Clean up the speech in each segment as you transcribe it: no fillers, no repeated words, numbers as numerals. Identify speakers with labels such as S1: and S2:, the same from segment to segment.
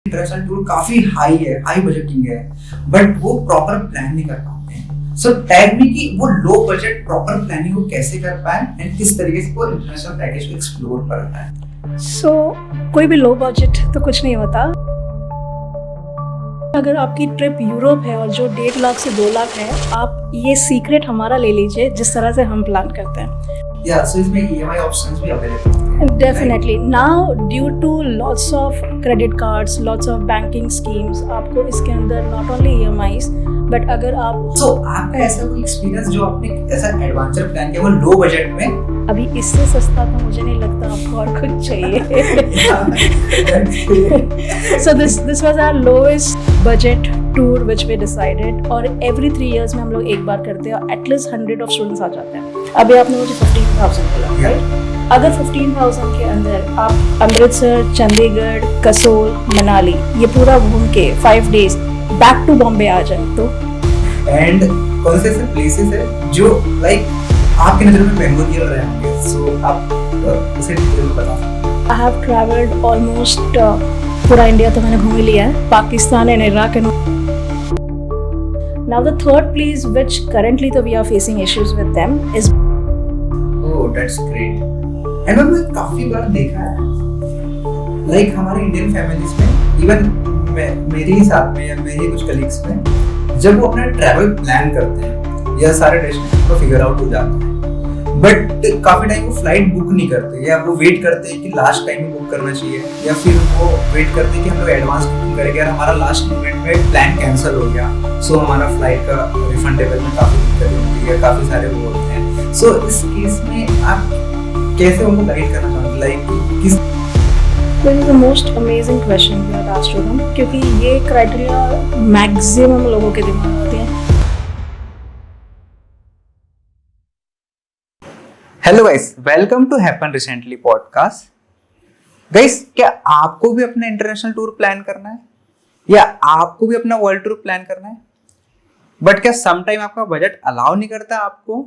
S1: International tour काफी high है, high budgeting है, बट वो प्रॉपर प्लान नहीं कर पाते हैं। सो टेल मी कि वो लो बजट प्रॉपर प्लानिंग को कैसे कर पाए एंड किस तरीके से वो इंटरनेशनल पैकेज को एक्सप्लोर कर पाए।
S2: सो कोई भी लो बजट तो कुछ नहीं होता। अगर आपकी ट्रिप यूरोप है और जो 1.5 लाख से 2 लाख है, आप ये सीक्रेट हमारा ले लीजिए जिस तरह से हम प्लान करते हैं।
S1: या सो इसमें EMI ऑप्शंस भी अवेलेबल हैं।
S2: Definitely. Now, due to lots of credit cards, lots of banking schemes, आपको इसके अंदर not only EMIs, but अगर आप
S1: तो आपका ऐसा कोई एक्सपीरियंस जो आपने ऐसा एडवेंचर प्लान किया वो लो बजट में?
S2: अभी इससे सस्ता तो मुझे नहीं लगता आपको और कुछ चाहिए। So this was our lowest budget tour which we decided, और every 3 years में हम लोग एक बार करते हैं, at least 100 of students आ जाते हैं। अभी आपने मुझे 15,000 बोला, राइट? अगर 15,000 के अंदर आप अमृतसर, चंडीगढ़, कसोल, मनाली ये पूरा घूम के 5 days बैक टू बॉम्बे आ जाए तो
S1: एंड कौन से ऐसे प्लेसेस है जो लाइक आपकी नजर में मेमोरियल रहे होंगे, सो आप उसे डिटेल में बता सकते।
S2: आई हैव ट्रैवल्ड ऑलमोस्ट पूरा इंडिया तो मैंने घूम ही लिया है, Pakistan and Iraq and now the third place which currently we are facing issues with them is
S1: that's great। And मैंने काफी बार देखा है लाइक हमारे इंडियन फैमिलीज में, इवन मेरे ही साथ में या मेरे कुछ कलीग्स में, जब वो अपना ट्रैवल प्लान करते हैं या सारे डेस्टिनेशन को फिगर आउट हो जाता है, बट काफी टाइम वो फ्लाइट बुक नहीं करते, या वो वेट करते हैं कि लास्ट टाइम में बुक करना चाहिए, या फिर वो वेट करते हैं कि हम लोग एडवांस बुकिंग करेंगे और हमारा लास्ट मोमेंट में प्लान कैंसिल हो गया, सो हमारा फ्लाइट का रिफंडेबल में काफी दिक्कत होती है, काफी सारे वो होते हैं। सो इस केस में आप कैसे उनको गाइड करना चाहोगे, लाइक किस?
S2: This is the most amazing question you have asked to them, क्योंकि ये क्राइटेरिया मैक्सिमम लोगों के दिमाग में होते हैं।
S1: Hello guys, welcome to happen recently podcast. Guys, क्या आपको भी अपना इंटरनेशनल टूर प्लान करना है या आपको भी अपना वर्ल्ड टूर प्लान करना है, बट क्या सम टाइम आपका बजट अलाउ नहीं करता आपको,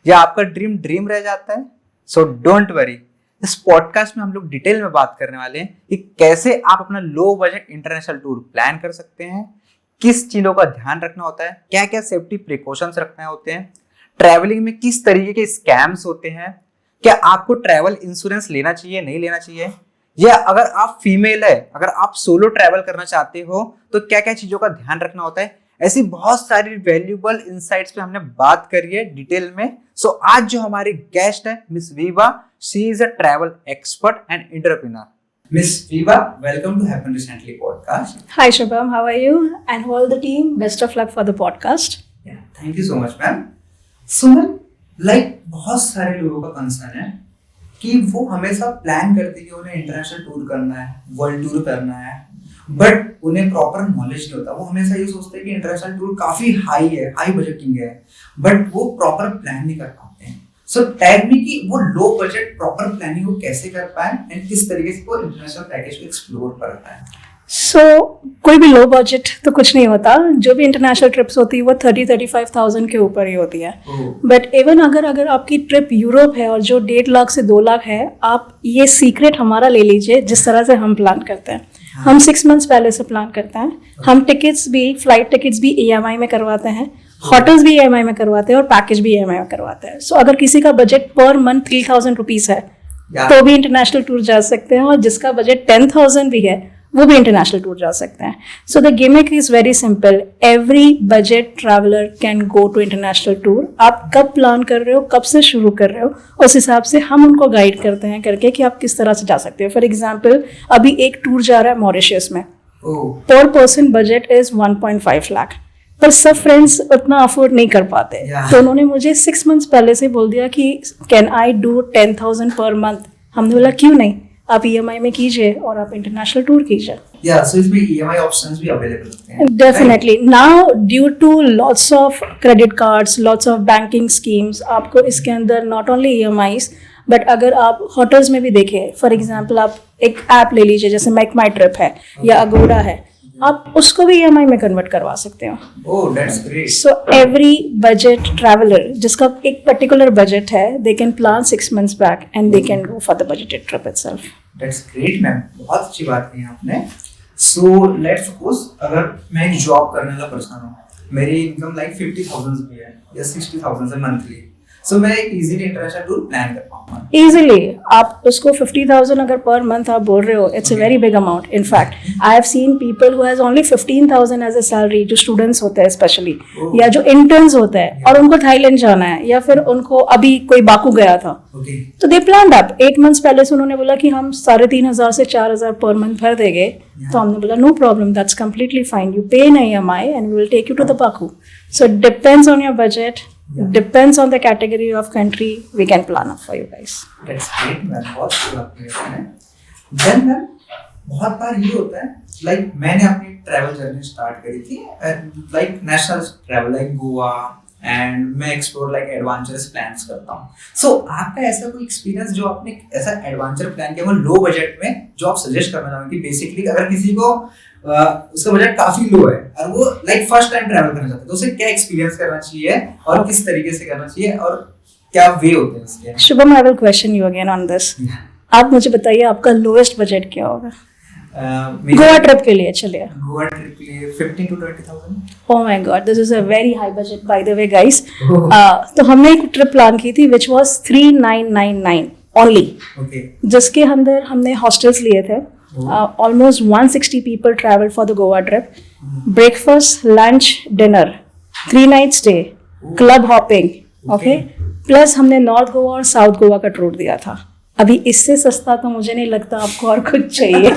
S1: या आपका ड्रीम रह जाता है? सो डोंट वरी, इस पॉडकास्ट में हम लोग डिटेल में बात करने वाले हैं कि कैसे आप अपना low budget international tour plan कर सकते हैं, किस चीजों का ध्यान रखना होता है, क्या क्या सेफ्टी प्रिकॉशंस रखने होते हैं, ट्रैवलिंग में किस तरीके के स्कैम्स होते हैं, क्या आपको ट्रैवल इंश्योरेंस लेना चाहिए नहीं लेना चाहिए, या अगर आप फीमेल है, अगर आप सोलो ट्रैवल करना चाहते हो तो क्या क्या चीजों का ध्यान रखना होता है। ऐसी बहुत सारी वैल्यूबल इनसाइट्स पे हमने बात करी है डिटेल में। सो आज जो हमारी गेस्ट है miss Viva, she is a travel expert and entrepreneur. Miss Viva, welcome to happen recently podcast.
S2: Hi Shubham, how are you? And all the team, best of luck for the podcast.
S1: Thank you so much ma'am. So ma'am, like बहुत सारे लोगों का concern है कि वो हमेशा plan करते हैं कि उन्हें इंटरनेशनल टूर करना है, वर्ल्ड टूर करना है, बट उन्हें प्रॉपर नॉलेज नहीं होता। वो हमेशा ये सोचते हैं कि इंटरनेशनल टूर काफी हाई है, हाई बजटिंग है, बट वो प्रॉपर प्लान नहीं कर पाते हैं। सो टेल मी कि वो लो बजट प्रॉपर प्लानिंग को कैसे कर पाए एंड किस तरीके से वो इंटरनेशनल पैकेज को एक्सप्लोर कर पाए।
S2: So कोई भी लो बजट तो कुछ नहीं होता। जो भी इंटरनेशनल ट्रिप्स होती है वो 30-35,000 के ऊपर ही होती है। बट इवन अगर आपकी ट्रिप यूरोप है और जो 1.5 लाख से 2 लाख है, आप ये सीक्रेट हमारा ले लीजिए जिस तरह से हम प्लान करते हैं। हम 6 months पहले से प्लान करते हैं। हम टिकट्स भी, फ्लाइट टिकट्स भी EMI में करवाते हैं, होटल्स भी EMI में करवाते हैं और पैकेज भी EMI में करवाते हैं। सो अगर किसी का बजट पर मंथ 3,000 रुपीज़ है तो भी इंटरनेशनल टूर जा सकते हैं, और जिसका बजट 10,000 भी है वो भी इंटरनेशनल टूर जा सकते हैं। So the gimmick is very simple, every budget traveller can go to international tour. आप कब प्लान कर रहे हो, कब से शुरू कर रहे हो, उस हिसाब से हम उनको गाइड करते हैं करके कि आप किस तरह से जा सकते हो। फॉर एग्जाम्पल, अभी एक टूर जा रहा है मॉरिशस में, पर पर्सन बजट इज 1.5 लाख, पर सब फ्रेंड्स उतना अफोर्ड नहीं कर पाते। तो उन्होंने मुझे 6 months पहले से बोल दिया कि can I do 10,000 per month. हमने बोला क्यों नहीं, आप EMI में कीजिए और आप इंटरनेशनल टूर कीजिए।
S1: या सो इसमें EMI ऑप्शंस भी अवेलेबल होते हैं।
S2: Definitely, now due to lots of credit cards, lots of banking schemes, आपको इसके अंदर नॉट ओनली EMIs, बट अगर आप होटल्स में भी देखें, फॉर एग्जांपल आप एक ऐप ले लीजिए जैसे मेक माई ट्रिप है या अगोड़ा है, आप उसको भी EMI में कन्वर्ट करवा सकते हो।
S1: Oh, that's great.
S2: So every budget traveller जिसका एक पर्टिकुलर बजट है, they can plan 6 months back and they can go for the budgeted trip itself.
S1: That's great ma'am, बहुत अच्छी बात कही आपने। सो लेट्स सपोज अगर मैं एक जॉब करने वाला पर्सन हूँ, मेरी इनकम लाइक 50,000 भी है या 60,000 है मंथली, सो मैं एक इजीली इंटरनेशनल टूर प्लान कर पाऊंगा।
S2: इजीली आप उसको 50,000 अगर पर मंथ आप बोल रहे हो, it's a very big amount. In fact I have seen people who has only 15,000 as a salary, जो स्टूडेंट्स होते हैं स्पेशली, या जो इंटर्न्स होते हैं, और उनको थाईलैंड जाना है, या फिर उनको अभी कोई बाकू गया था, तो दे प्लान्ड अप 8 months पहले से। उन्होंने बोला कि हम 3,500 से 4,000 पर मंथ भर देंगे, तो हमने बोला no problem, that's completely fine, you pay an EMI and we will take you to the Baku. So it depends on your budget, depends on the category of country, we can plan up for you guys.
S1: That's great man, बहुत अच्छी बात कही आपने। Then ma'am बहुत बार ये होता है, like मैंने अपनी ट्रैवल जर्नी स्टार्ट करी थी like national travel like Goa, and मैं एक्सप्लोर लाइक एडवेंचरस प्लान्स करता हूँ। सो आपका ऐसा कोई एक्सपीरियंस जो आपने ऐसा एडवेंचर प्लान किया वो लो बजट में, जो आप सजेस्ट करना चाहोगे कि बेसिकली अगर किसी को उसका बजट काफी लो है और वो लाइक फर्स्ट टाइम ट्रैवल करना चाहता है, तो उसे क्या एक्सपीरियंस करना चाहिए और किस तरीके से करना चाहिए और क्या वे होते हैं इसके?
S2: Shubham, I will question you again on this. आप मुझे बताइए आपका लोएस्ट बजट क्या होगा गोवा ट्रिप के लिए? चलिए,
S1: गोवा ट्रिप के लिए 15 to 20,000।
S2: Oh my God, this is a very high budget by the way guys. तो हमने एक ट्रिप प्लान की थी विच वाज 3,999 ओनली, जिसके अंदर हमने हॉस्टल्स लिए थे। Almost 160 people travel for the Goa trip, breakfast, lunch, dinner, 3 night stay, club hopping, okay, plus हमने नॉर्थ गोवा और साउथ गोवा का टूर दिया था। अभी इससे सस्ता तो मुझे नहीं लगता आपको और कुछ चाहिए।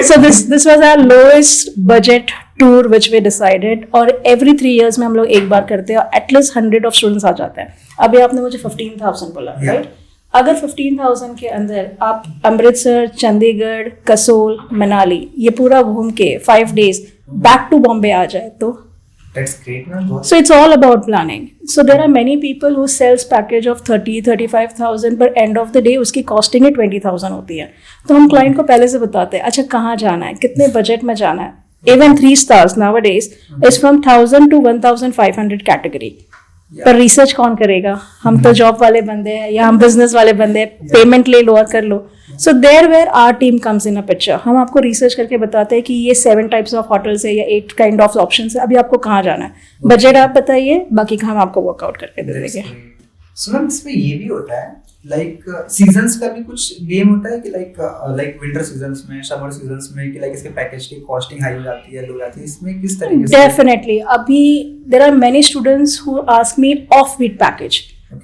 S2: So this was our lowest budget tour which we decided, और every 3 years में हम लोग एक बार करते हैं, at least 100 of students आ जाते हैं। अभी आपने मुझे 15,000 बोला, राइट? अगर 15,000 के अंदर आप अमृतसर, चंडीगढ़, कसोल, मनाली ये पूरा घूम के 5 days बैक टू बॉम्बे आ जाए तो
S1: That's great, man.
S2: So it's all about planning. So there are many people who sells package of 30-35,000, but end of the day उसकी costing ही 20,000 होती है। तो हम client को पहले से बताते हैं, अच्छा कहाँ जाना है, कितने बजट में जाना है। Even 3 stars nowadays is from 1,000 to 1,500 category. पर रिसर्च कौन करेगा? हम तो जॉब वाले बंदे हैं या हम बिजनेस वाले बंदे हैं, पेमेंट ले लो और कर लो। So there where our team comes in a picture. हम आपको रिसर्च करके बताते हैं कि ये 7 types ऑफ होटल्स है या 8 kind ऑफ ऑप्शंस है, अभी आपको कहाँ जाना है, बजट आप बताइए, बाकी का हम आपको वर्कआउट करके दे देंगे।
S1: सो मैम इसमें ये भी होता है लाइक सीजन्स का भी कुछ गेम होता है कि लाइक विंटर सीजन्स में, समर सीजन्स में कि लाइक इसके पैकेज की कॉस्टिंग हाई हो जाती है, लो जाती है, इसमें किस तरीके से?
S2: डेफिनेटली अभी there are many students who ask me offbeat package,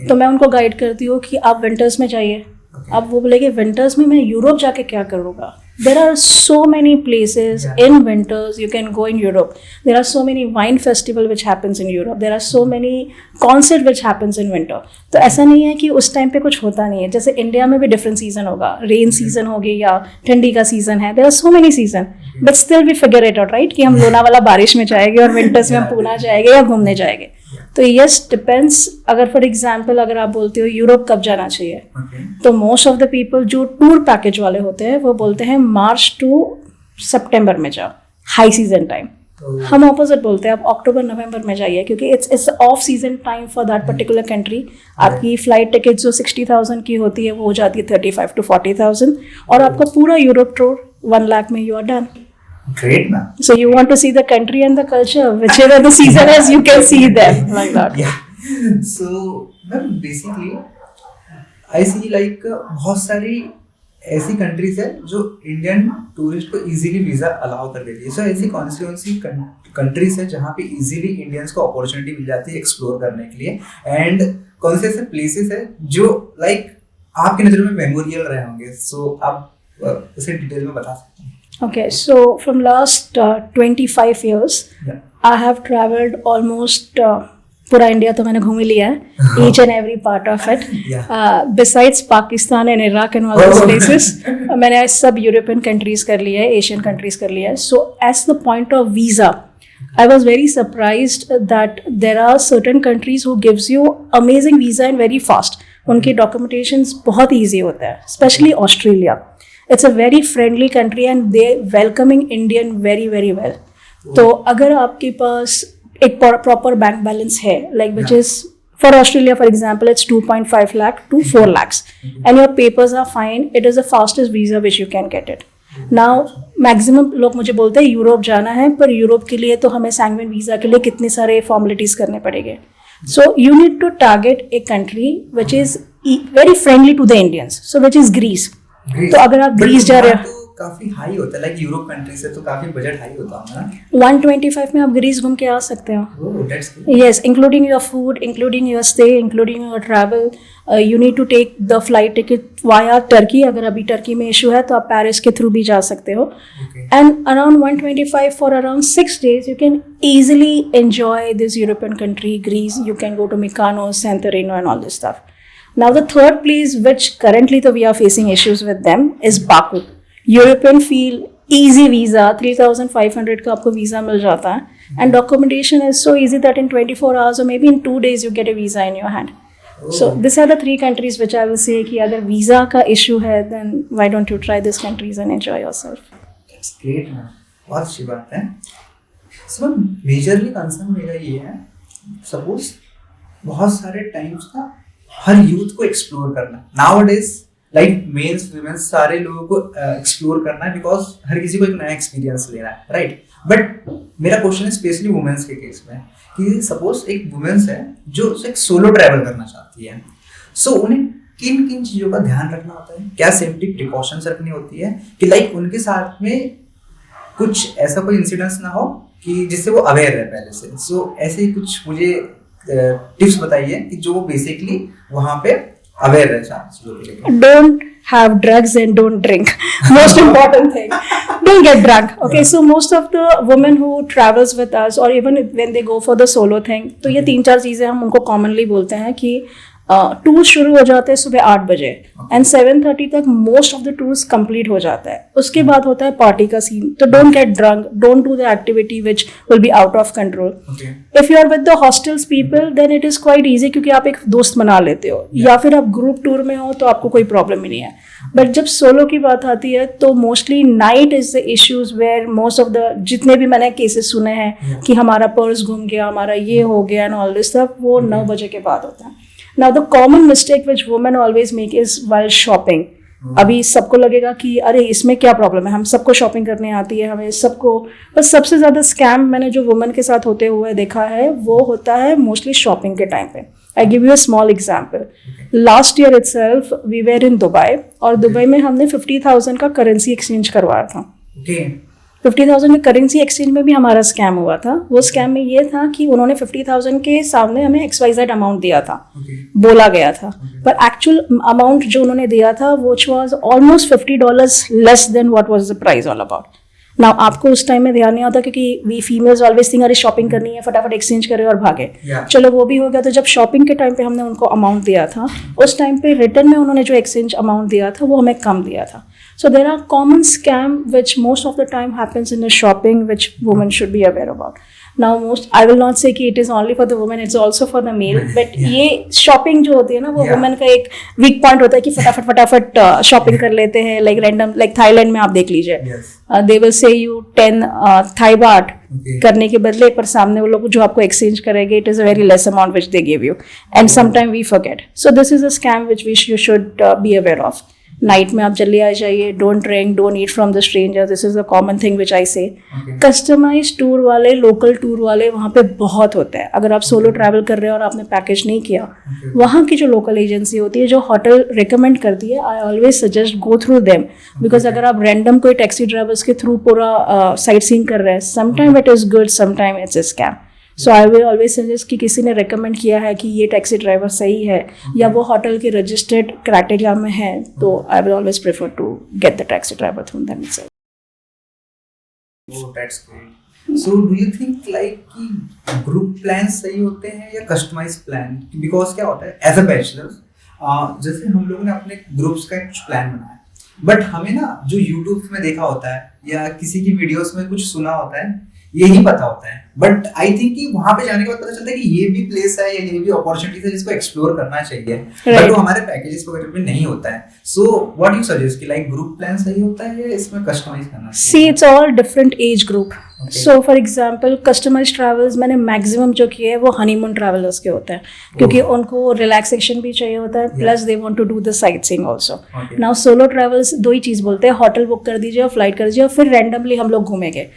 S2: तो मैं उनको गाइड करती हूँ कि आप विंटर्स में जाइए। अब वो बोलेंगे विंटर्स में मैं यूरोप जाके क्या करूँगा? There are so many places in winters you can go in Europe. There are so many wine festival which happens in Europe. There are so many concert which happens in winter. तो ऐसा नहीं है कि उस time पे कुछ होता नहीं है। जैसे इंडिया में भी डिफरेंट सीजन होगा, रेन सीजन होगी या ठंडी का सीजन है। There are so many season, but still we figure it out, right? कि हम लोनावाला बारिश में जाएंगे और विंटर्स में हम पूना जाएंगे या घूमने जाएंगे। तो यस डिपेंड्स। अगर फॉर एग्जाम्पल अगर आप बोलते हो यूरोप कब जाना चाहिए, तो मोस्ट ऑफ द पीपल जो टूर पैकेज वाले होते हैं वो बोलते हैं मार्च टू सितंबर में जाओ, हाई सीजन टाइम। हम ऑपोजिट बोलते हैं आप अक्टूबर नवंबर में जाइए, क्योंकि it's off season time for that particular country. आपकी फ्लाइट टिकट जो 60,000 की होती है वो हो जाती है 35 to 40,000, और आपका पूरा यूरोप टूर 1 lakh में you are done.
S1: Great, man.
S2: So you want to see the country and the culture, whichever the season is, you can see them like that.
S1: Yeah. So, ma'am, basically, I see like बहुत सारी ऐसी countries है जो Indian tourist को easily visa allow कर देती है। सो ऐसी कौन सी कंट्रीज है जहाँ पे इजीली इंडियंस को अपॉर्चुनिटी मिल जाती है एक्सप्लोर करने के लिए, एंड कौन से ऐसे प्लेसेस है जो लाइक आपकी नज़र में मेमोरियल रहे होंगे? सो आप उसे डिटेल में बता सकते हैं?
S2: Okay, so from last 25 years, I have traveled almost पूरा इंडिया तो मैंने घूम ही लिया है, each and every part of it. Besides Pakistan and Iraq and all those places, मैंने सब यूरोपियन कंट्रीज कर लिया है, एशियन कंट्रीज कर लिया है. So as the point of visa, I was very surprised that there are certain countries who gives you amazing visa and very fast. उनकी documentations बहुत easy होता है, especially Australia. It's a very friendly country and they welcoming Indian very very well. तो अगर आपके पास एक proper bank balance है, like which is for Australia for example, it's 2.5 lakh to 4 lakhs, and your papers are fine, it is the fastest visa which you can get it. Now maximum लोग मुझे बोलते हैं Europe जाना है, पर Europe के लिए तो हमें सैंगविन वीज़ा के लिए कितने सारे फॉर्मेलिटीज़ करने पड़ेंगे. So you need to target a country which is very friendly to the Indians, so which is Greece. तो अगर आप ग्रीस जा रहे हो,
S1: काफी हाई होता है, लाइक यूरोप कंट्री से तो काफी बजट हाई होता है ना.
S2: 125 में आप ग्रीस घूम के आ सकते हो. Yes, including your food, including your stay, including your travel. You need to take the flight ticket via Turkey. अगर अभी टर्की में इशू है तो आप पेरिस के थ्रू भी जा सकते हो. And around 125 for around 6 days, you can easily enjoy this European country, Greece. You can go to Mykonos, Santorini, and all this stuff. Now the third place, which currently we are facing issues with them, is Baku. European feel easy visa 3500 का आपको visa मिल जाता है. And documentation is so easy that in 24 hours or may be in 2 days you get a visa in your hand. So this are the 3 countries which I will say कि अगर visa का issue है then why don't you try this countries and enjoy yourself.
S1: That's great ma'am, बहुत अच्छी बात है. सो majorly concern मेरा ये है, सपोज बहुत सारे टाइम्स का हर यूथ को एक्सप्लोर करना नाउअडेज, लाइक मेल्स फीमेल्स सारे लोगों को एक्सप्लोर करना है, बिकॉज हर किसी को एक नया एक्सपीरियंस लेना है, राइट. बट मेरा क्वेश्चन है स्पेशली वुमेन्स के केस में कि सपोज एक वुमेन्स है जो एक सोलो ट्रैवल करना चाहती है, सो उन्हें किन किन चीज़ों का ध्यान रखना होता है, क्या सेफ्टी प्रिकॉशंस रखनी होती है कि लाइक उनके साथ में कुछ ऐसा कोई इंसिडेंस ना हो कि जिससे वो अवेयर रहे पहले से. सो ऐसे ही कुछ मुझे टिप्स बताइए कि जो बेसिकली वहाँ पे अवेयर रहे.
S2: Don't have drugs and don't drink. Most important thing. Don't get drunk. Okay, so most of the women who travels with us or even when they go for the solo thing, तो ये 3-4 चीज़ें हम उनको commonly बोलते हैं कि tour शुरू हो जाते हैं सुबह 8 बजे एंड 7:30 तक most of the tours complete हो जाता है. उसके बाद होता है पार्टी का सीन. तो don't get drunk, don't do the activity which will be out of control. If you are with the hostels people then it is quite easy, क्योंकि आप एक दोस्त बना लेते हो, या फिर आप ग्रुप टूर में हो तो आपको कोई प्रॉब्लम ही नहीं है. बट जब सोलो की बात आती है तो mostly night is the issues where most of the जितने भी मैंने केसेस सुने हैं कि हमारा पर्स घूम गया, हमारा ये हो गया एंड ऑल दिस स्टफ, वो 9 बजे के बाद होता है. Now the common mistake which women always make is while shopping. अभी सबको लगेगा कि अरे इसमें क्या प्रॉब्लम है, हम सबको शॉपिंग करने आती है, हमें सबको. बस सबसे ज़्यादा स्कैम मैंने जो वुमेन के साथ होते हुए देखा है वो होता है मोस्टली शॉपिंग के टाइम पे. I give you a small example. Last year itself we were in Dubai, और दुबई में हमने 50,000 का करेंसी एक्सचेंज करवाया था. 50,000 में करेंसी एक्सचेंज में भी हमारा स्कैम हुआ था. वो स्कैम में ये था कि उन्होंने 50,000 के सामने हमें XYZ अमाउंट दिया था, बोला गया था, पर एक्चुअल अमाउंट जो उन्होंने दिया था which was almost $50 less than what was the price all about. Now आपको उस टाइम में ध्यान नहीं होता क्योंकि वी फीमेल्स ऑलवेज थिंक अरे शॉपिंग करनी है, फटाफट एक्सचेंज करे और भागे. चलो वो भी हो गया. तो जब शॉपिंग के टाइम पे हमने उनको अमाउंट दिया था, उस टाइम पे रिटर्न में उन्होंने जो एक्सचेंज अमाउंट दिया था वो हमें कम दिया था. So there are common scam which most of the time happens in the shopping which women should be aware about. Now I will not say कि it is only for the women, it's also for the male, but ये shopping जो होती है ना वो women का एक weak point होता है कि फटाफट shopping कर लेते हैं, like random, like Thailand में आप देख लीजिए, they will say you 10 Thai baht करने के बदले पर सामने वो लोग जो आपको exchange करेंगे it is a very less amount which they give you, and sometimes we forget. So this is a scam which you should be aware of. Night में आप जल्दी आ जाइए, don't drink, don't eat from the stranger. This is the common thing which I say. Customise tour वाले, local tour वाले वहाँ पे बहुत होते हैं. अगर आप सोलो ट्रैवल कर रहे हो और आपने पैकेज नहीं किया, वहाँ की जो लोकल एजेंसी होती है जो होटल रिकमेंड करती है, I always suggest go through them. Because अगर आप रैंडम कोई टैक्सी ड्राइवर्स के थ्रू पूरा साइट सीइंग कर रहे हैं, sometime it is good, sometime it's a scam. So I will always suggest कि किसी ने रिकमेंड किया है कि ये टैक्सी ड्राइवर सही है या वो होटल के रजिस्टर्ड क्राइटेरिया में है, तो I will always prefer to get the taxi driver through them itself.
S1: Oh, that's great. So do you think like कि ग्रुप प्लान सही होते हैं या कस्टमाइज प्लान? बिकॉज क्या होता है एज अ बैचलर्स, जैसे हम लोगों ने अपने ग्रुप्स का कुछ प्लान बनाया, बट हमें ना जो यूट्यूब में देखा होता है या किसी की वीडियोस में कुछ सुना होता है यही पता होता है, बट आई थिंक कि वहां पे जाने के बाद पता चलता है कि ये भी प्लेस है या ये भी अपॉर्चुनिटीज है जिसको एक्सप्लोर करना चाहिए, बट वो हमारे पैकेजेस वगैरह में नहीं होता है. सो व्हाट यू सजेस्ट कि लाइक ग्रुप प्लान सही होता है या इसमें कस्टमाइज करना चाहिए?
S2: See it's all different age group. So for example customise travels मैंने मैक्सिमम जो किए हैं वो हनीमून ट्रैवलर्स के होते हैं, क्योंकि उनको रिलैक्सेशन भी चाहिए होता है, plus they want to do the sightseeing also. Now solo travels दो ही चीज़ बोलते हैं, होटल बुक कर दीजिए और फ्लाइट कर दीजिए और फिर रैंडमली हम लोग घूमेंगे.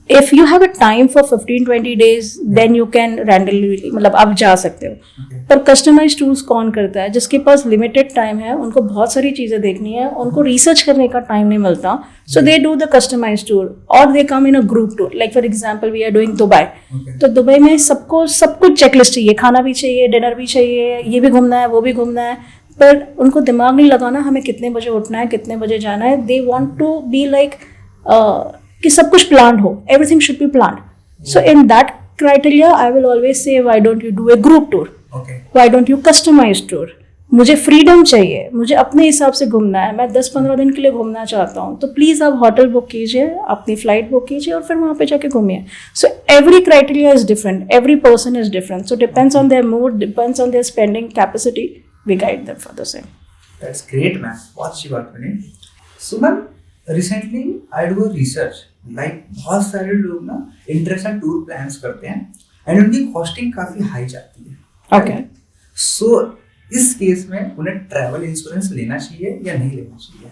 S2: If you have a time for 15-20 days then you can randomly, मतलब आप जा सकते हो. पर कस्टमाइज टूर्स कौन करता है? जिसके पास लिमिटेड टाइम है, उनको बहुत सारी चीज़ें देखनी है, उनको रिसर्च करने का टाइम नहीं मिलता, so they do the customise tour और they come in a group tour. Like for example we are doing Dubai, तो दुबई में सबको सब कुछ चेकलिस्ट चाहिए, खाना भी चाहिए, डिनर भी चाहिए, ये भी घूमना है वो भी घूमना है, पर उनको दिमाग नहीं लगाना हमें कितने बजे उठना है, कितने बजे जाना है. They want to be like कि सब कुछ प्लान हो, everything should be plan. So in that criteria I will always say why don't you do a group tour, why don't you customise tour. मुझे फ्रीडम चाहिए, मुझे अपने हिसाब से घूमना है, मैं 10-15 दिन के लिए घूमना चाहता हूँ, तो प्लीज़ आप होटल बुक कीजिए, अपनी फ्लाइट बुक कीजिए और फिर वहाँ पे जाके घूमिए. So every criteria is different, every person is different, so depends on their mood, depends on their spending capacity, we guide them for the same.
S1: That's great ma'am, बहुत अच्छी बात बनी. So ma'am recently I do research, like बहुत सारे लोग ना international tour plans करते हैं एंड उनकी कॉस्टिंग काफ़ी हाई जाती है.
S2: ओके,
S1: सो इस केस में उन्हें ट्रैवल इंश्योरेंस लेना चाहिए या नहीं लेना चाहिए?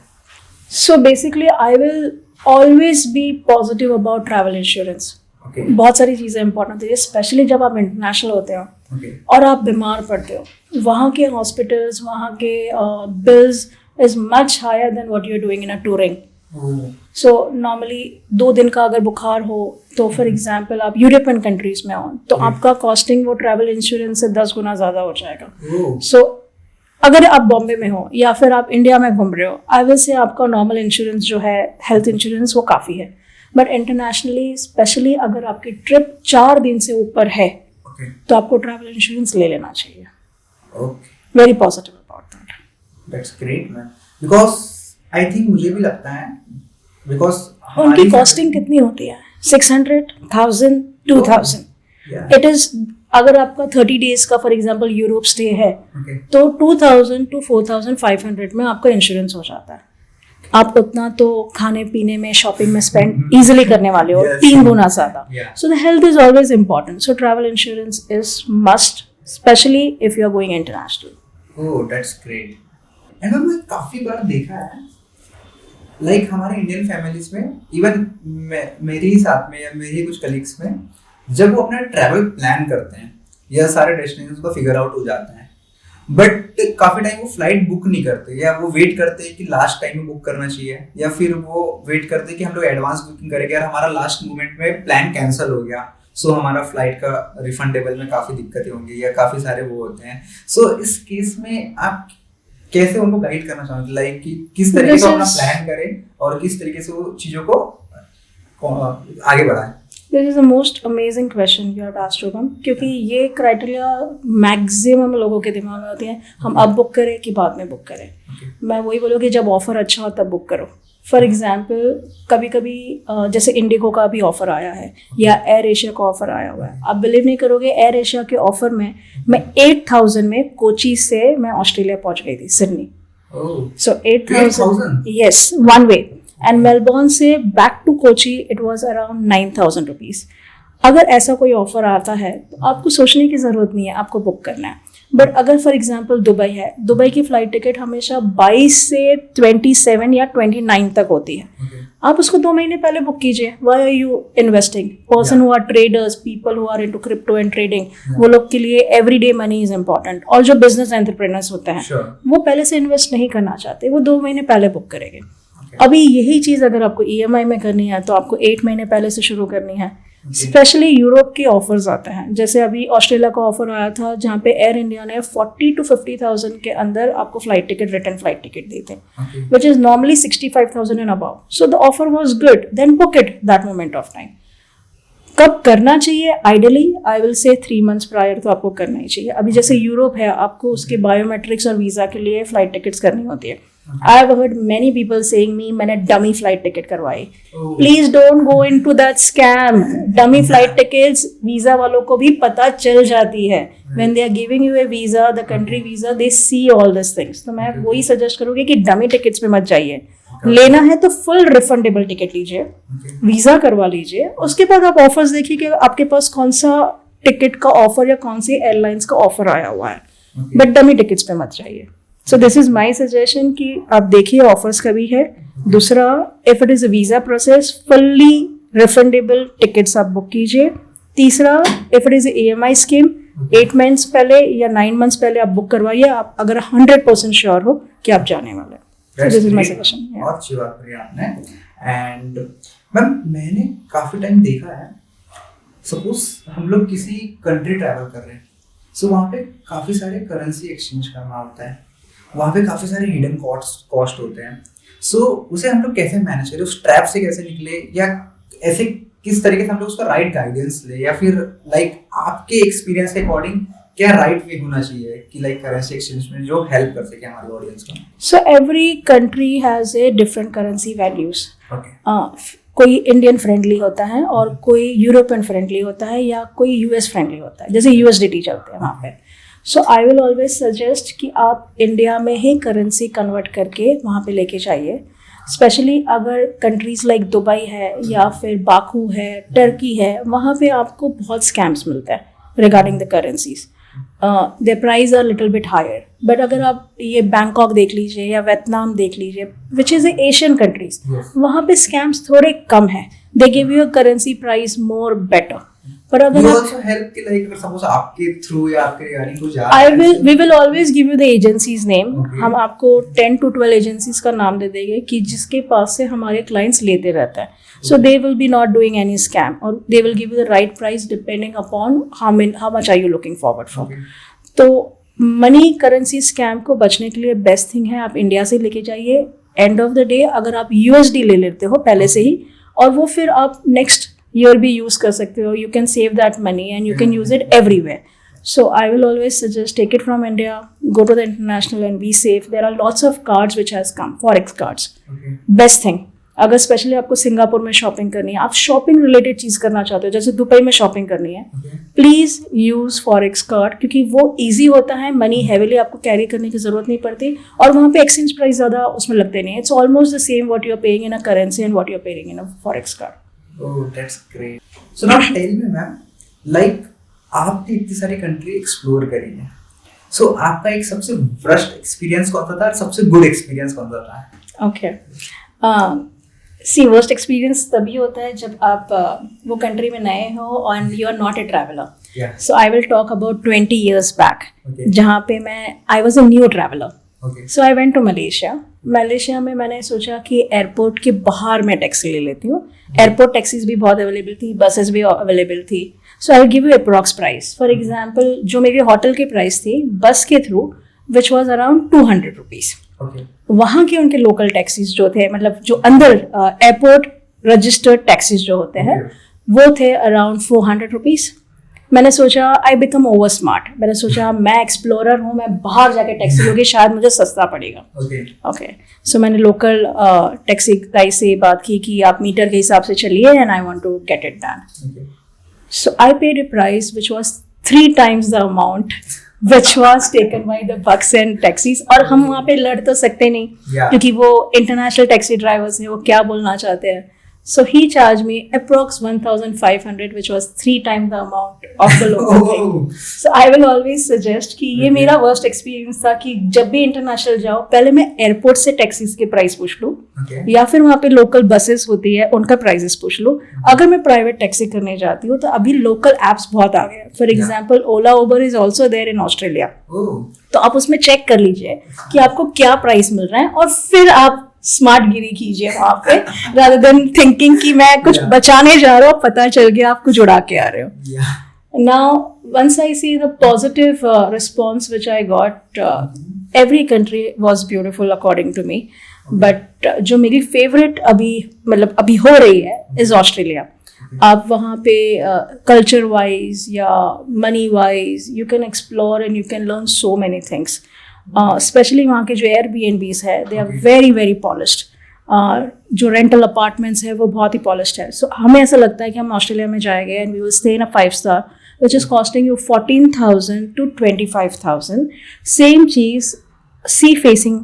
S2: So basically I will always be positive about travel insurance. बहुत सारी चीज़ें इंपॉर्टेंट होती है, स्पेशली जब आप इंटरनेशनल होते हो और आप बीमार पड़ते हो. वहाँ के हॉस्पिटल्स, वहाँ के bills is much higher than what you are doing in a touring. So normally 2 दिन का अगर बुखार हो तो फॉर एग्जाम्पल आप यूरोपियन कंट्रीज में हो तो आपका कॉस्टिंग वो ट्रैवल इंश्योरेंस से 10 गुना ज़्यादा हो जाएगा. सो अगर आप बॉम्बे में हो या फिर आप इंडिया में घूम रहे हो, आई विल से आपका नॉर्मल इंश्योरेंस जो है, हेल्थ इंश्योरेंस, वो काफ़ी है. बट इंटरनेशनली स्पेशली अगर आपकी ट्रिप 4 दिन से ऊपर है तो आपको ट्रैवल इंश्योरेंस ले लेना चाहिए. Very positive about that.
S1: That's great ma'am, because I think मुझे भी लगता है, बिकॉज
S2: उनकी कॉस्टिंग कितनी होती है? 600, 1000, 2000. इट इज, अगर आपका 30 days का फॉर एग्जांपल यूरोप स्टे है तो 2000 to 4500 में आपका इंश्योरेंस हो जाता है. आप उतना तो खाने पीने में, शॉपिंग में स्पेंड इजीली करने वाले हो, 3 गुना ज़्यादा. So the health is always important. So travel insurance is must, specially if you are going international.
S1: Oh that's great. And मैंने काफ़ी बार देखा है लाइक हमारे इंडियन फैमिलीज में, इवन मेरे ही साथ में या मेरे कुछ कलीग्स में, जब वो अपना ट्रैवल प्लान करते हैं या सारे डेस्टिनेशन को फिगर आउट हो जाता है, बट काफ़ी टाइम वो फ्लाइट बुक नहीं करते, या वो वेट करते हैं कि लास्ट टाइम में बुक करना चाहिए, या फिर वो वेट करते हैं कि हम लोग एडवांस बुकिंग करेंगे और हमारा लास्ट मोमेंट में प्लान कैंसिल हो गया, सो हमारा फ्लाइट का रिफंडेबल में काफ़ी दिक्कतें होंगी या काफ़ी सारे वो होते हैं. सो इस केस में आप कैसे उनको गाइड करना चाहोगे, लाइक कि किस तरीके से अपना प्लान करें और किस तरीके से वो चीज़ों को आगे बढ़ाएं?
S2: This is the most amazing question you have asked to, क्योंकि ये क्राइटेरिया मैक्सिमम लोगों के दिमाग में होती है, हम अब बुक करें कि बाद में बुक करें. मैं वही बोलूँगी जब ऑफर अच्छा हो तब बुक करो. फॉर एग्जाम्पल कभी कभी जैसे इंडिगो का भी ऑफर आया है या एयर एशिया का ऑफर आया हुआ है. आप बिलीव नहीं करोगे, एयर एशिया के ऑफर में मैं 8000 में कोची से मैं ऑस्ट्रेलिया पहुंच गई थी, Sydney. So 8000, yes, one way. And Melbourne से back to Kochi it was around 9000 rupees. अगर ऐसा कोई ऑफर आता है तो आपको सोचने की ज़रूरत नहीं है, आपको बुक करना है. बट अगर फॉर एग्जांपल दुबई है, दुबई की फ़्लाइट टिकट हमेशा 22 से 27 या 29 तक होती है. आप उसको 2 महीने पहले बुक कीजिए. Why are you investing? Person who are traders, people who are into crypto and trading, वो लोग के लिए एवरीडे मनी इज इम्पॉर्टेंट. और जो बिजनेस एंटरप्रेन्योर्स होते हैं वो पहले से इन्वेस्ट नहीं करना चाहते, वो 2 महीने पहले बुक करेंगे. अभी यही चीज़ अगर आपको EMI में करनी है तो आपको 8 महीने पहले से शुरू करनी है. स्पेशली यूरोप के ऑफर्स आते हैं, जैसे अभी ऑस्ट्रेलिया का ऑफर आया था जहाँ पे एयर इंडिया ने 40 to 50,000 के अंदर आपको flight ticket, return flight ticket दी थी, which is normally 65,000 and above. So the offer was good, then book it that moment of time. कब करना चाहिए? Ideally I will say 3 months prior तो आपको करना ही चाहिए. अभी जैसे यूरोप है, आपको उसके बायोमेट्रिक्स और वीज़ा के लिए फ्लाइट टिकट्स करनी होती है. I have heard many people saying me मैंने dummy flight ticket करवाई.
S1: Oh.
S2: Please don't go into that scam. Dummy flight tickets visa वालों को भी पता चल जाती है. When they are giving you a visa, the country visa, they see all these things. तो मैं वही सजेस्ट करूँगी कि dummy tickets पे मत जाइए. लेना है तो फुल रिफंडेबल टिकट लीजिए, वीजा करवा लीजिए, उसके बाद आप ऑफर्स देखिए कि आपके पास कौन सा टिकट का ऑफर या कौन सी एयरलाइंस का ऑफर आया हुआ है, बट डमी टिकट्स पे मत जाइए. So this is my suggestion कि आप देखिए ऑफर्स का भी है. दूसरा, if it is a visa process, fully refundable tickets आप बुक कीजिए. तीसरा, if it is EMI scheme, 8 months पहले या 9 मंथ्स पहले आप बुक करवाइए, आप अगर 100% श्योर हो कि आप जाने वाले हैं.
S1: That's
S2: This is my
S1: great.
S2: suggestion. Yeah.
S1: बहुत अच्छी बात करी आपने. एंड मैम, मैंने काफी टाइम देखा है, सपोज हम लोग किसी कंट्री ट्रैवल कर रहे हैं, सो वहाँ पे काफी सारे करेंसी एक्सचेंज करना होता है, वहाँ पे काफी सारे हिडन कॉस्ट होते हैं. सो उसे हम लोग कैसे मैनेज करें, उस ट्रैप से कैसे निकले, या ऐसे किस तरीके से हम लोग उसका राइट गाइडेंस ले, या फिर लाइक आपके एक्सपीरियंस के अकॉर्डिंग क्या राइट वे होना चाहिए कि लाइक करेंसी एक्सचेंज में जो हेल्प कर सके हमारे ऑडियंस को.
S2: So every country has a different currency values.
S1: Okay.
S2: कोई इंडियन फ्रेंडली होता है और कोई यूरोपियन फ्रेंडली होता है या कोई US फ्रेंडली होता है, जैसे USDT चलते हैं वहाँ पे. सो आई विल ऑलवेज सजेस्ट कि आप इंडिया में ही करेंसी कन्वर्ट करके वहाँ पे लेके जाइए. स्पेशली अगर कंट्रीज लाइक दुबई है या फिर बाकू है, टर्की है, वहाँ पे आपको बहुत स्कैम्स मिलते हैं regarding the currencies. The price are little bit higher. But अगर आप ये बैंकॉक देख लीजिए या वियतनाम देख लीजिए, विच इज़ एशियन कंट्रीज, वहाँ पे स्कैम्स थोड़े कम हैं. They give you a currency price more better. पर अगर
S1: You
S2: आप
S1: also help कि like अगर suppose आपके through या आपके regarding कोई जा
S2: we will always give you the agency's name.
S1: Okay.
S2: हम आपको 10 to 12 agencies का नाम दे देंगे कि जिसके पास से हमारे clients लेते रहते हैं. So they will be not doing any scam, or they will give you the right price depending upon how much are you looking forward for.
S1: Okay.
S2: तो मनी करेंसी स्कैम को बचने के लिए बेस्ट थिंग है आप India से लेके जाइए. एंड ऑफ द डे अगर आप USD ले लेते हो पहले से ही, और वो फिर आप नेक्स्ट ईयर भी यूज कर सकते हो, you can save that money and you can use it everywhere. So I will always suggest take it from India, go to the international and be safe. There are lots of cards which has come, forex cards, best thing. अगर specially आपको Singapore में shopping करनी है, आप shopping related चीज़ करना चाहते हो, जैसे दुबई में शॉपिंग करनी है, प्लीज़ यूज़ फॉरेक्स कार्ड, क्योंकि वो ईजी होता है, मनी हैवीली आपको कैरी करने की ज़रूरत नहीं पड़ती, और वहाँ पे एक्सचेंज प्राइस ज़्यादा उसमें लगते नहीं है. It's almost the same what you are paying in a currency and what you are paying in a forex card.
S1: Oh, that's great. So now tell me ma'am, like आपने इतनी सारी country explore करी है, so आपका एक सबसे worst experience कौन सा था और सबसे गुड एक्सपीरियंस कौन सा था?
S2: ओके. सी वर्स्ट एक्सपीरियंस तभी होता है जब आप वो कंट्री में नए हो and you are not a traveller. So I will talk about 20 years बैक, जहाँ पे I was a new traveller. So I went to Malaysia में मैंने सोचा कि एयरपोर्ट के बाहर मैं टैक्सी ले लेती हूँ. एयरपोर्ट टैक्सीज भी बहुत अवेलेबल थी, बसेस भी अवेलेबल थी. So I will give you approx price. For example, जो मेरे होटल की प्राइस थी बस के through, which was around 200 rupees. वहाँ के उनके लोकल टैक्सीज जो थे, मतलब जो अंदर एयरपोर्ट रजिस्टर्ड टैक्सीज जो होते हैं, वो थे अराउंड 400 रुपीज़. मैंने सोचा आई बिकम ओवर स्मार्ट. मैंने सोचा मैं एक्सप्लोरर हूँ, मैं बाहर जाके टैक्सी लूँगी, शायद मुझे सस्ता पड़ेगा. ओके. सो मैंने लोकल टैक्सी गाई से बात की कि आप मीटर के हिसाब से चलिए and I want to get it done. So I paid a price which was 3 times the amount which was taken by the bucks and taxis. और हम वहाँ पे लड़ तो सकते नहीं, क्योंकि वो इंटरनेशनल टैक्सी ड्राइवर्स हैं, वो क्या बोलना चाहते हैं. So he charged me approx 1,500, which was 3 times the amount of the local thing. So I will always suggest कि ये मेरा worst experience था कि जब भी इंटरनेशनल जाओ, पहले मैं एयरपोर्ट से टैक्सीज के प्राइस पूछ लूँ, या फिर वहाँ पे लोकल बसेस होती है उनका प्राइसेस पूछ लूँ. अगर मैं प्राइवेट टैक्सी करने जाती हूँ तो अभी लोकल एप्स बहुत आ गए. For example, Ola Uber is also there in Australia. तो आप उसमें चेक कर लीजिए कि आपको क्या प्राइस मिल रहा है, और फिर आप स्मार्ट गिरी कीजिए वहां पे, rather than thinking कि मैं कुछ बचाने जा रहा हूँ, पता चल गया आप कुछ उड़ा के आ रहे हो. Now, once I see the positive response which I got, every country was beautiful according to me. But जो मेरी favorite अभी हो रही है is Australia. आप वहाँ पे culture wise या money wise you can explore and you can learn so many things. Specially वहाँ के जो एयरबीएनबीज है they are very very polished. जो रेंटल अपार्टमेंट्स है वो बहुत ही पॉलिश्ड है। सो हमें ऐसा लगता है कि हम ऑस्ट्रेलिया में जाएंगे and we will stay in a 5 star which is costing you 14,000 to 25,000. Same cheese, sea facing.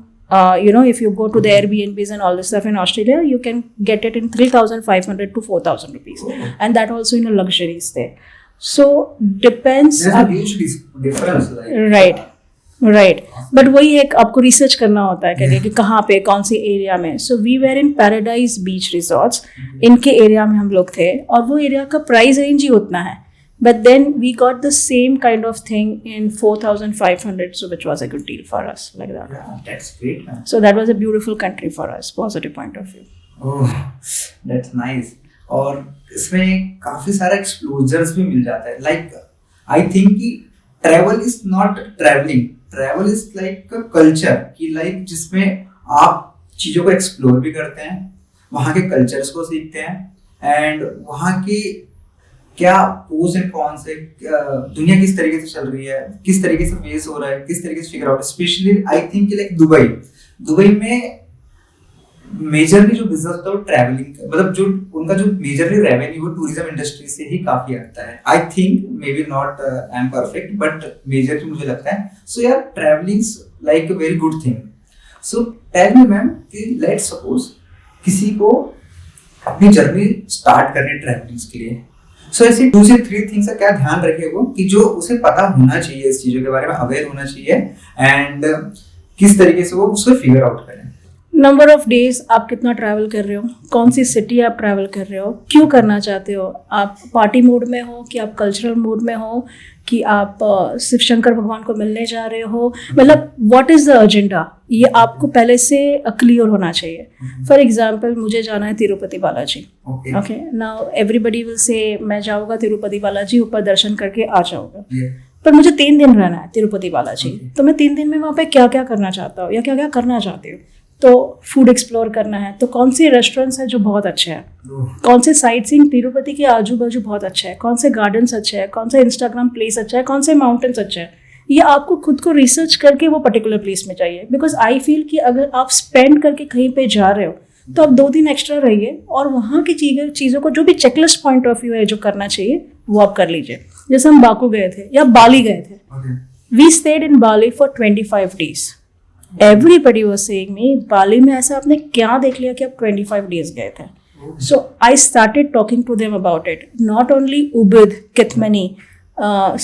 S2: If you go to the Airbnbs and all this stuff in Australia, you can get it in 3,500 to 4,000 rupees, and that also in a luxury stay. So depends.
S1: There's a huge difference,
S2: right. Right but वही एक आपको research करना होता है कि कहाँ पे कौन सी एरिया में। So we were in paradise beach resorts, इनके एरिया में हम लोग थे और वो एरिया का प्राइस रेंज ही उतना है, but then we got the same kind of thing in 4,500, so which was a good deal for us, like that.
S1: Yeah, that's great, man.
S2: So that was a beautiful country for us, positive point of view.
S1: Oh, that's nice. और इसमें काफी सारा एक्सप्लोजर्स भी मिल जाता है। Like I think कि travel is not traveling, travel is like a culture कि like जिसमें आप चीजों को एक्सप्लोर भी करते हैं, वहाँ के कल्चर्स को सीखते हैं एंड वहाँ की क्या प्रोस एंड कॉन्स है, दुनिया किस तरीके से चल रही है, किस तरीके से फेस हो रहा है, किस तरीके से figure out. Specially I think like Dubai में मेजरली जो बिजनेस होता है वो ट्रैवलिंग, मतलब जो उनका जो मेजरली रेवेन्यू वो टूरिज्म इंडस्ट्री से ही काफी आता है। I think maybe not I am perfect but majorly मुझे लगता है। सो यार travelling like a very good thing. So tell me ma'am कि लेट्स सपोज किसी को अपनी जर्नी स्टार्ट करनी ट्रैवलिंग के लिए, सो ऐसी 2 से 3 थिंग्स का क्या ध्यान रखे वो कि जो उसे पता होना चाहिए, इस चीजों के बारे में अवेयर होना चाहिए एंड किस तरीके से वो उसको फिगर आउट करें।
S2: नंबर ऑफ डेज आप कितना ट्रैवल कर रहे हो, कौन सी सिटी आप ट्रैवल कर रहे हो, क्यों करना चाहते हो, आप पार्टी मूड में हो कि आप कल्चरल मूड में हो कि आप शिव शंकर भगवान को मिलने जा रहे हो, मतलब व्हाट इज़ द एजेंडा, ये आपको पहले से क्लियर होना चाहिए। फॉर एग्जाम्पल मुझे जाना है Tirupati Balaji, okay now everybody will say मैं जाऊँगा तिरुपति बालाजी, ऊपर दर्शन करके आ जाऊँगा, पर मुझे 3 दिन रहना है तिरुपति बालाजी, तो मैं 3 दिन में वहाँ पे क्या क्या करना चाहता हूँ या क्या क्या करना चाहती हूँ। तो फूड एक्सप्लोर करना है तो कौन से रेस्टोरेंट्स हैं जो बहुत अच्छे हैं, कौन से साइट सीइंग तिरुपति के आजू बाजू बहुत अच्छा है, कौन से गार्डन्स अच्छे हैं, कौन सा इंस्टाग्राम प्लेस अच्छा है, कौन से माउंटेन्स अच्छे हैं, ये आपको खुद को रिसर्च करके वो पर्टिकुलर प्लेस में चाहिए। बिकॉज आई फील कि अगर आप स्पेंड करके कहीं पे जा रहे हो तो आप 2 दिन एक्स्ट्रा रहिए और वहाँ की चीज़ों को जो भी चेकलिस्ट पॉइंट ऑफ व्यू है जो करना चाहिए वो आप कर लीजिए। जैसे हम बाकू गए थे या बाली गए थे, we stayed in Bali for 25 days। Everybody was saying me, Bali में ऐसा आपने क्या देख लिया कि आप 25 days गए थे। So I started talking to them about it. Not only Ubud, Kitmani,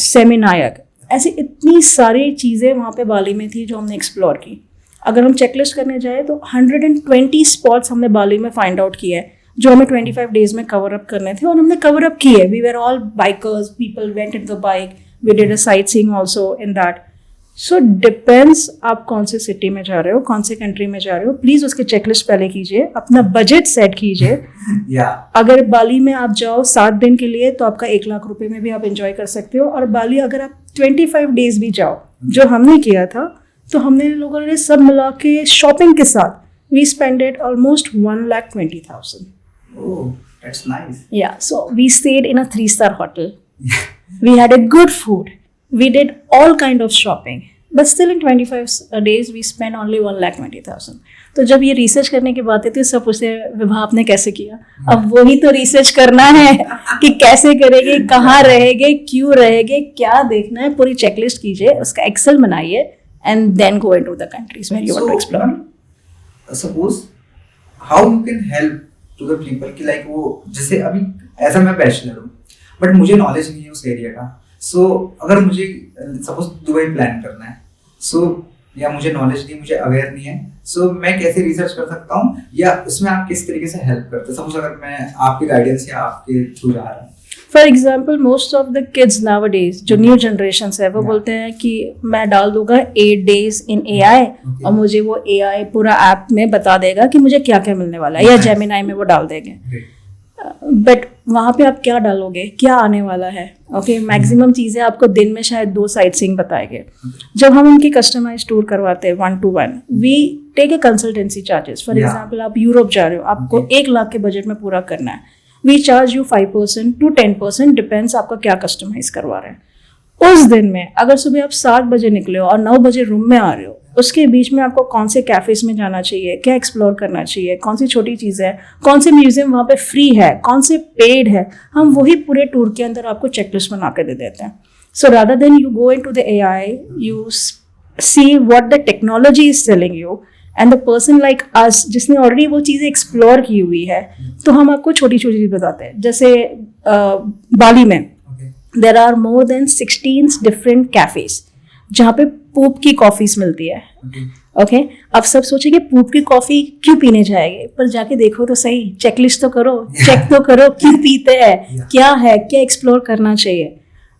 S2: Seminayak, ऐसी इतनी सारी चीज़ें वहाँ पे बाली में थी जो हमने एक्सप्लोर की। अगर हम चेकलिस्ट करने जाए तो 120 स्पॉट्स हमने बाली में फाइंड आउट किए हैं जो हमें 25 days में कवर अप करने थे और हमने कवर अप किए। We were all bikers, people went in the bike, we did a sightseeing also in that. So depends आप कौन से सिटी में जा रहे हो, कौन से कंट्री में जा रहे हो, प्लीज उसके चेकलिस्ट पहले कीजिए, अपना बजट सेट कीजिए। अगर बाली में आप जाओ 7 दिन के लिए तो आपका 1 लाख रुपए में भी आप एंजॉय कर सकते हो। और बाली अगर आप 25 days भी जाओ जो हमने किया था तो हमने लोगों ने सब मिला के शॉपिंग के साथ we spended almost 1,20,000।
S1: Oh, that's nice.
S2: Yeah, so we stayed in a 3-star hotel. We had a good food. We did all kind of shopping. But still in 25 days we spent only 1,20,000. तो जब ये research करने की बात है तो सब पूछते हैं विभा आपने कैसे किया। अब वही तो रिसर्च करना है कि कैसे करेंगे, कहाँ रहेंगे, क्यों रहेंगे, क्या देखना है, पूरी चेकलिस्ट कीजिए, उसका एक्सेल बनाइए and then go into the countries where you want to explore.
S1: Suppose how you can help to the people कि like वो जैसे अभी ऐसा मैं बैचलर हूँ बट मुझे नॉलेज नहीं है उस एरिया का। सो अगर मुझे सपोज दुबई प्लान करना है या मुझे नॉलेज नहीं, मुझे अवेयर नहीं है, सो मैं कैसे रिसर्च कर सकता हूँ या उसमें आप किस तरीके से हेल्प करते हैं? सपोज अगर मैं आपके गाइडेंस या आपके थ्रू जा रहा हूँ।
S2: For example most of the kids nowadays जो न्यू जनरेशन है वो बोलते हैं कि मैं डाल दूंगा 8 days इन AI और मुझे वो AI पूरा ऐप में बता देगा कि मुझे क्या क्या मिलने वाला है, या जेमिनाई में वो डाल देंगे। बट वहाँ पे आप क्या डालोगे, क्या आने वाला है? ओके, मैक्सिमम चीज़ें आपको दिन में शायद 2 साइट सीइंग बताएंगे। जब हम उनकी कस्टमाइज टूर करवाते हैं 1-to-1, we take a consultancy charges. For example आप यूरोप जा रहे हो, आपको 1 लाख के बजट में पूरा करना है, we charge you 5% to 10%, depends आपका क्या कस्टमाइज करवा रहे हैं। उस दिन में अगर सुबह आप 7 बजे निकले हो और 9 बजे रूम में आ रहे हो उसके बीच में आपको कौन से कैफेज में जाना चाहिए, क्या एक्सप्लोर करना चाहिए, कौन सी छोटी चीज़ है, कौन से म्यूजियम वहाँ पे फ्री है, कौन से पेड है, हम वही पूरे टूर के अंदर आपको चेकलिस्ट बना के दे देते हैं. So rather than you go in to the AI, you see what the technology is telling you, and the person like us जिसने ऑलरेडी वो चीज़ें एक्सप्लोर की हुई है, तो हम आपको छोटी छोटी चीज़ बताते हैं. जैसे बाली में there are more than 16 different cafes जहाँ पे पूप की कॉफीज मिलती है. ओके अब सब सोचे कि पूप की कॉफी क्यों पीने जाएंगे, पर जाके देखो तो सही, चेकलिस्ट तो करो, चेक तो करो क्यों पीते हैं, क्या है, क्या एक्सप्लोर करना चाहिए.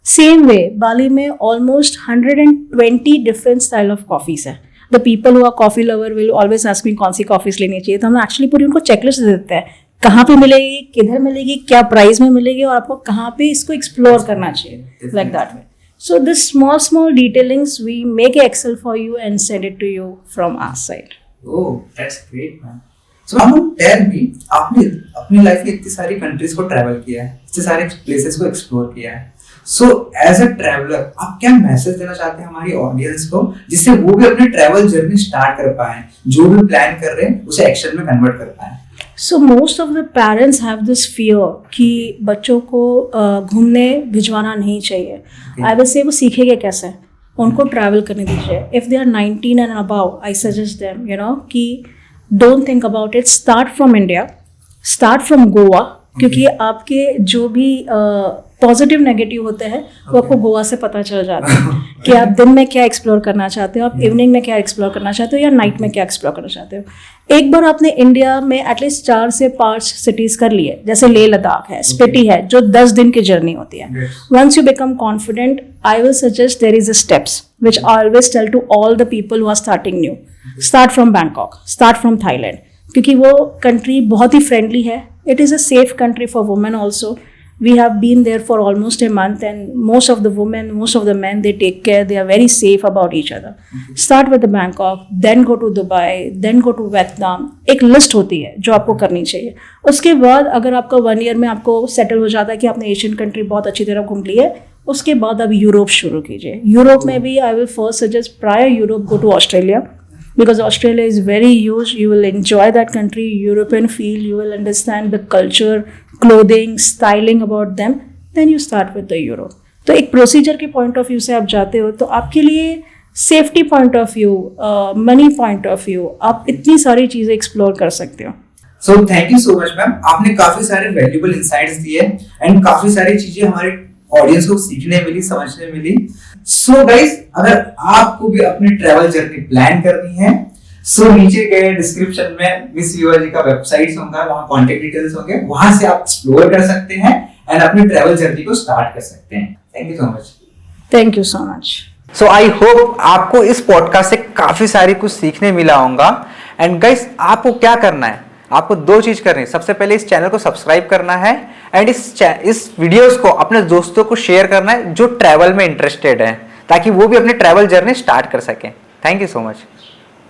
S2: सेम वे बाली में almost 120 different style of coffees है. The people who are coffee lover will always ask me कौन सी कॉफीज लेनी चाहिए, तो हम एक्चुअली पूरी उनको चेकलिस्ट दे देते हैं, कहाँ पे मिलेगी, किधर मिलेगी, क्या प्राइस में मिलेगी और आपको कहाँ पे इसको एक्सप्लोर करना चाहिए, like that way. So this small detailings we make an Excel for you and send it to you from our side.
S1: Oh, that's great, man. So now tell me, आपने अपनी लाइफ में इतनी सारी countries को travel किया है, इतने सारे प्लेसेस को एक्सप्लोर किया है. So as a traveler, आप क्या मैसेज देना चाहते हैं हमारी ऑडियंस को, जिससे वो भी अपनी ट्रैवल जर्नी स्टार्ट कर पाए, जो भी प्लान कर रहे हैं उसे एक्शन में कन्वर्ट कर पाए.
S2: So most of the parents have this fear कि बच्चों को घूमने भिजवाना नहीं चाहिए. I will say वो सीखेंगे कैसे, उनको ट्रैवल करने दीजिए. If they are 19 and above, I suggest them, कि don't think about it, start from India, start from Goa, क्योंकि आपके जो भी पॉजिटिव नेगेटिव होते हैं वो आपको गोवा से पता चल जाता है कि आप दिन में क्या एक्सप्लोर करना चाहते हो, आप इवनिंग में क्या एक्सप्लोर करना चाहते हो, या नाइट में क्या एक्सप्लोर करना चाहते हो. एक बार आपने इंडिया में एटलीस्ट 4 से 5 सिटीज कर लिए, जैसे लेह लद्दाख है, स्पीति है, जो 10 दिन की जर्नी होती है. Once you become confident, I will suggest there is a steps which I always tell to all the people who are starting new. Start from Bangkok, start from Thailand, क्योंकि वो कंट्री बहुत ही friendly है. It is a safe country for women also. We have been there for almost a month, and most of the women, most of the men, they take care, they are very safe about each other. Start with the Bangkok, then go to Dubai, then go to Vietnam. एक list होती है जो आपको करनी चाहिए. उसके बाद अगर आपका 1 year में आपको सेटल हो जाता है कि आपने एशियन कंट्री बहुत अच्छी तरह घूम ली है, उसके बाद आप यूरोप शुरू कीजिए. यूरोप में भी I will first suggest prior Europe go to Australia, because Australia is very huge. You will enjoy that country, European feel, you will understand the culture, clothing, styling about them. Then you start with the Europe. तो एक procedure के point of view से आप जाते हो तो आपके लिए safety point of view, money point of view, आप इतनी सारी चीज़ें एक्सप्लोर कर सकते हो.
S1: So thank you so much ma'am, आपने काफी सारे वैल्यूएबल इंसाइट्स दिए एंड काफी सारी चीजें हमारे ऑडियंस को सीखने मिली, समझने मिली. सो गाइस, अगर आपको भी अपनी ट्रैवल जर्नी प्लान करनी है, सो नीचे गए डिस्क्रिप्शन में मिस विवा जी का वेबसाइट होगा, वहां कांटेक्ट डिटेल्स होंगे, वहां से आप एक्सप्लोर कर सकते हैं एंड अपनी ट्रैवल जर्नी को स्टार्ट कर सकते हैं. Thank you so much.
S2: Thank you so much.
S1: So I hope आपको इस पॉडकास्ट से काफी सारी कुछ सीखने मिला होगा. एंड गाइस, आपको क्या करना है, आपको 2 चीज करनी है. सबसे पहले इस चैनल को सब्सक्राइब करना है एंड इस वीडियोस को अपने दोस्तों को शेयर करना है जो ट्रैवल में इंटरेस्टेड है, ताकि वो भी अपनी ट्रैवल जर्नी स्टार्ट कर सकें. Thank you so much.